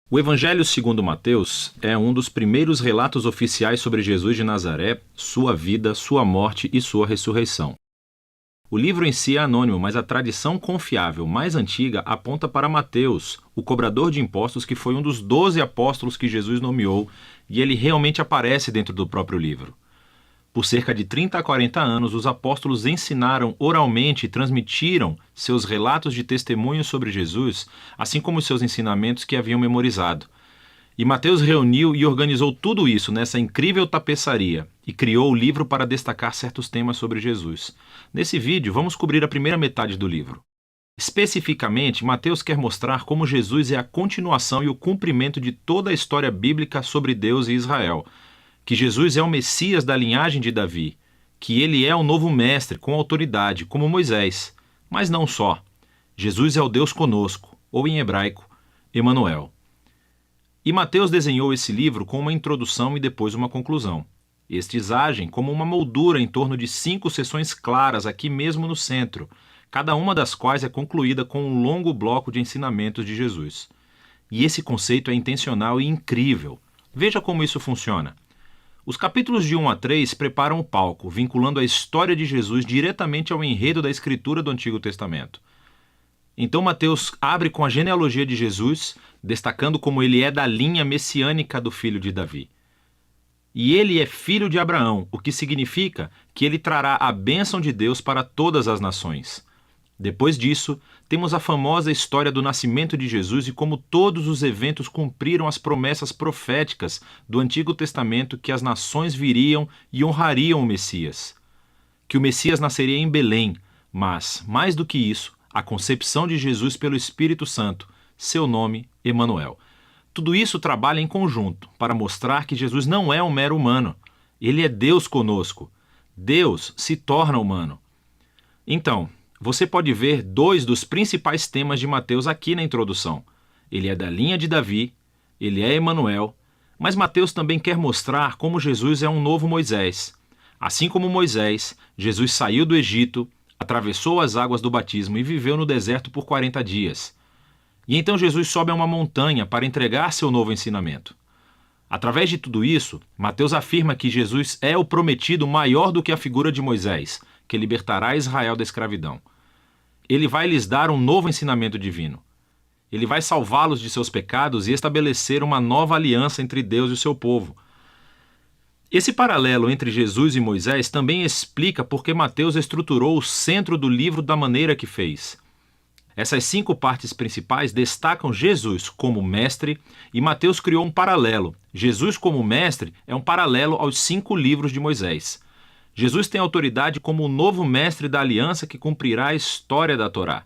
O Evangelho segundo Mateus é um dos primeiros relatos oficiais sobre Jesus de Nazaré, sua vida, sua morte e sua ressurreição. O livro em si é anônimo, mas a tradição confiável mais antiga aponta para Mateus, o cobrador de impostos que foi um dos 12 apóstolos que Jesus nomeou, e ele realmente aparece dentro do próprio livro. Por cerca de 30 a 40 anos, os apóstolos ensinaram oralmente e transmitiram seus relatos de testemunho sobre Jesus, assim como seus ensinamentos que haviam memorizado. E Mateus reuniu e organizou tudo isso nessa incrível tapeçaria e criou o livro para destacar certos temas sobre Jesus. Nesse vídeo, vamos cobrir a primeira metade do livro. Especificamente, Mateus quer mostrar como Jesus é a continuação e o cumprimento de toda a história bíblica sobre Deus e Israel, que Jesus é o Messias da linhagem de Davi, que ele é o novo mestre com autoridade, como Moisés. Mas não só. Jesus é o Deus conosco, ou em hebraico, Emanuel. E Mateus desenhou esse livro com uma introdução e depois uma conclusão. Estes agem como uma moldura em torno de 5 seções claras aqui mesmo no centro, cada uma das quais é concluída com um longo bloco de ensinamentos de Jesus. E esse conceito é intencional e incrível. Veja como isso funciona. Os capítulos de 1 a 3 preparam o palco, vinculando a história de Jesus diretamente ao enredo da escritura do Antigo Testamento. Então Mateus abre com a genealogia de Jesus, destacando como ele é da linha messiânica do filho de Davi. E ele é filho de Abraão, o que significa que ele trará a bênção de Deus para todas as nações. Depois disso, temos a famosa história do nascimento de Jesus e como todos os eventos cumpriram as promessas proféticas do Antigo Testamento que as nações viriam e honrariam o Messias. Que o Messias nasceria em Belém, mas, mais do que isso, a concepção de Jesus pelo Espírito Santo, seu nome, Emanuel. Tudo isso trabalha em conjunto para mostrar que Jesus não é um mero humano. Ele é Deus conosco. Deus se torna humano. Então, você pode ver 2 dos principais temas de Mateus aqui na introdução. Ele é da linha de Davi, ele é Emanuel, mas Mateus também quer mostrar como Jesus é um novo Moisés. Assim como Moisés, Jesus saiu do Egito, atravessou as águas do batismo e viveu no deserto por 40 dias. E então Jesus sobe a uma montanha para entregar seu novo ensinamento. Através de tudo isso, Mateus afirma que Jesus é o prometido maior do que a figura de Moisés, que libertará Israel da escravidão. Ele vai lhes dar um novo ensinamento divino. Ele vai salvá-los de seus pecados e estabelecer uma nova aliança entre Deus e o seu povo. Esse paralelo entre Jesus e Moisés também explica por que Mateus estruturou o centro do livro da maneira que fez. Essas 5 partes principais destacam Jesus como mestre e Mateus criou um paralelo. Jesus como mestre é um paralelo aos 5 livros de Moisés. Jesus tem autoridade como o novo mestre da aliança que cumprirá a história da Torá.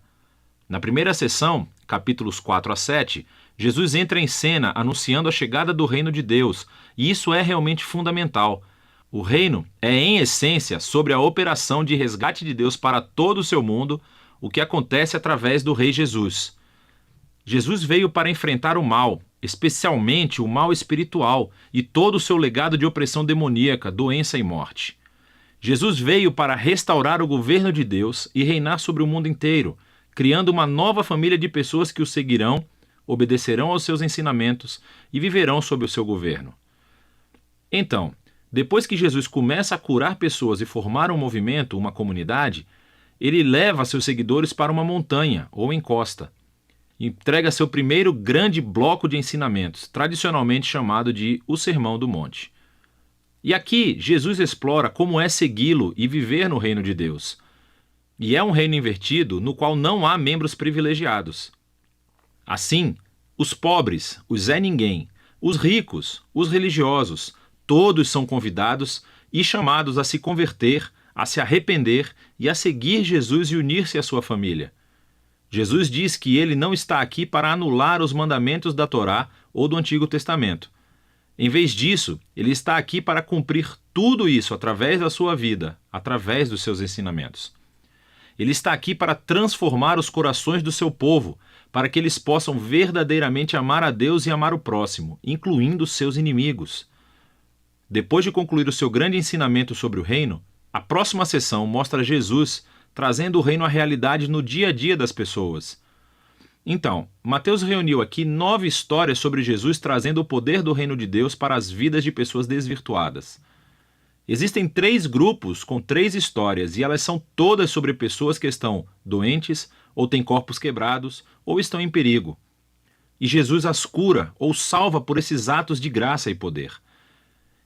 Na primeira sessão, capítulos 4 a 7, Jesus entra em cena anunciando a chegada do reino de Deus, e isso é realmente fundamental. O reino é, em essência, sobre a operação de resgate de Deus para todo o seu mundo, o que acontece através do Rei Jesus. Jesus veio para enfrentar o mal, especialmente o mal espiritual, e todo o seu legado de opressão demoníaca, doença e morte. Jesus veio para restaurar o governo de Deus e reinar sobre o mundo inteiro, criando uma nova família de pessoas que o seguirão, obedecerão aos seus ensinamentos e viverão sob o seu governo. Então, depois que Jesus começa a curar pessoas e formar um movimento, uma comunidade, ele leva seus seguidores para uma montanha ou encosta. Entrega seu primeiro grande bloco de ensinamentos, tradicionalmente chamado de o Sermão do Monte. E aqui, Jesus explora como é segui-lo e viver no reino de Deus. E é um reino invertido no qual não há membros privilegiados. Assim, os pobres, os Zé Ninguém, os ricos, os religiosos, todos são convidados e chamados a se converter, a se arrepender e a seguir Jesus e unir-se à sua família. Jesus diz que ele não está aqui para anular os mandamentos da Torá ou do Antigo Testamento. Em vez disso, ele está aqui para cumprir tudo isso através da sua vida, através dos seus ensinamentos. Ele está aqui para transformar os corações do seu povo, para que eles possam verdadeiramente amar a Deus e amar o próximo, incluindo seus inimigos. Depois de concluir o seu grande ensinamento sobre o reino, a próxima sessão mostra Jesus trazendo o reino à realidade no dia a dia das pessoas. Então, Mateus reuniu aqui 9 histórias sobre Jesus trazendo o poder do reino de Deus para as vidas de pessoas desvirtuadas. Existem 3 grupos com 3 histórias e elas são todas sobre pessoas que estão doentes, ou têm corpos quebrados, ou estão em perigo. E Jesus as cura ou salva por esses atos de graça e poder.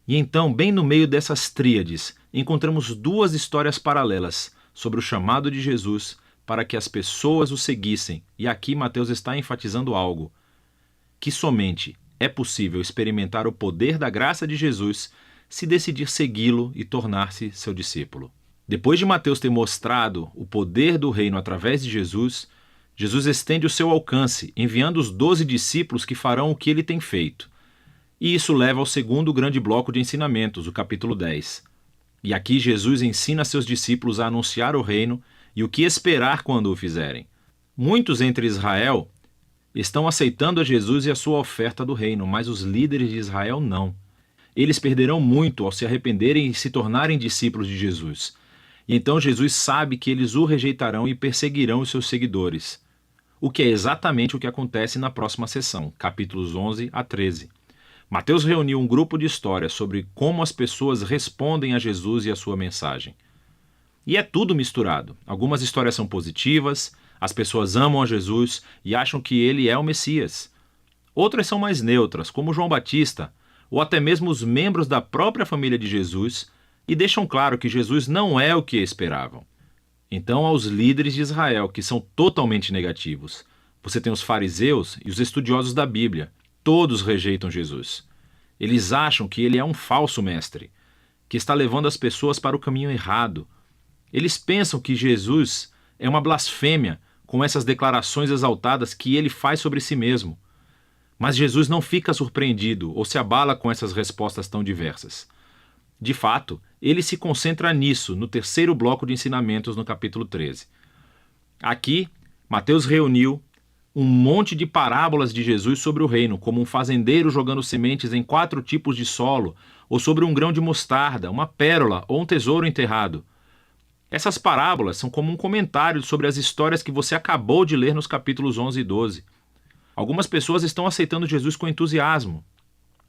E então, bem no meio dessas tríades, encontramos 2 histórias paralelas sobre o chamado de Jesus para que as pessoas o seguissem. E aqui Mateus está enfatizando algo: que somente é possível experimentar o poder da graça de Jesus se decidir segui-lo e tornar-se seu discípulo. Depois de Mateus ter mostrado o poder do reino através de Jesus, Jesus estende o seu alcance, enviando os 12 discípulos que farão o que ele tem feito. E isso leva ao segundo grande bloco de ensinamentos, o capítulo 10. E aqui Jesus ensina seus discípulos a anunciar o reino e o que esperar quando o fizerem. Muitos entre Israel estão aceitando a Jesus e a sua oferta do reino, mas os líderes de Israel não. Eles perderão muito ao se arrependerem e se tornarem discípulos de Jesus. E então Jesus sabe que eles o rejeitarão e perseguirão os seus seguidores. O que é exatamente o que acontece na próxima sessão, capítulos 11 a 13. Mateus reuniu um grupo de histórias sobre como as pessoas respondem a Jesus e a sua mensagem. E é tudo misturado. Algumas histórias são positivas, as pessoas amam a Jesus e acham que ele é o Messias. Outras são mais neutras, como João Batista, ou até mesmo os membros da própria família de Jesus, e deixam claro que Jesus não é o que esperavam. Então, aos líderes de Israel, que são totalmente negativos, você tem os fariseus e os estudiosos da Bíblia. Todos rejeitam Jesus. Eles acham que ele é um falso mestre, que está levando as pessoas para o caminho errado. Eles pensam que Jesus é uma blasfêmia com essas declarações exaltadas que ele faz sobre si mesmo. Mas Jesus não fica surpreendido ou se abala com essas respostas tão diversas. De fato, ele se concentra nisso no terceiro bloco de ensinamentos no capítulo 13. Aqui, Mateus reuniu um monte de parábolas de Jesus sobre o reino, como um fazendeiro jogando sementes em 4 tipos de solo, ou sobre um grão de mostarda, uma pérola ou um tesouro enterrado. Essas parábolas são como um comentário sobre as histórias que você acabou de ler nos capítulos 11 e 12. Algumas pessoas estão aceitando Jesus com entusiasmo.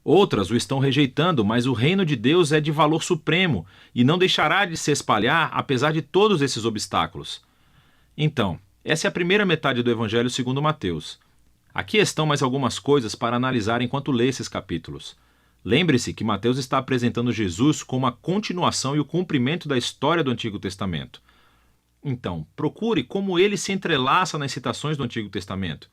Outras o estão rejeitando, mas o reino de Deus é de valor supremo e não deixará de se espalhar apesar de todos esses obstáculos. Então, essa é a primeira metade do Evangelho segundo Mateus. Aqui estão mais algumas coisas para analisar enquanto lê esses capítulos. Lembre-se que Mateus está apresentando Jesus como a continuação e o cumprimento da história do Antigo Testamento. Então, procure como ele se entrelaça nas citações do Antigo Testamento.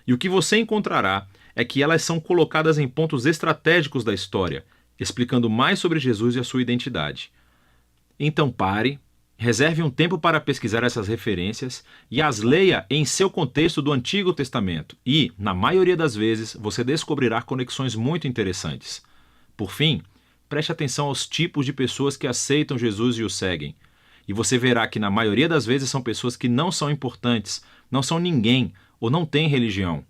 E o que você encontrará é que elas são colocadas em pontos estratégicos da história, explicando mais sobre Jesus e a sua identidade. Então pare, reserve um tempo para pesquisar essas referências e as leia em seu contexto do Antigo Testamento e, na maioria das vezes, você descobrirá conexões muito interessantes. Por fim, preste atenção aos tipos de pessoas que aceitam Jesus e o seguem. E você verá que na maioria das vezes são pessoas que não são importantes, não são ninguém ou não têm religião.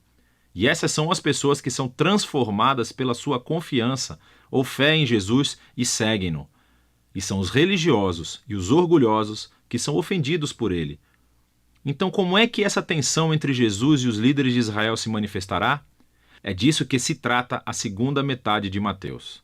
E essas são as pessoas que são transformadas pela sua confiança ou fé em Jesus e seguem-no. E são os religiosos e os orgulhosos que são ofendidos por ele. Então, como é que essa tensão entre Jesus e os líderes de Israel se manifestará? É disso que se trata a segunda metade de Mateus.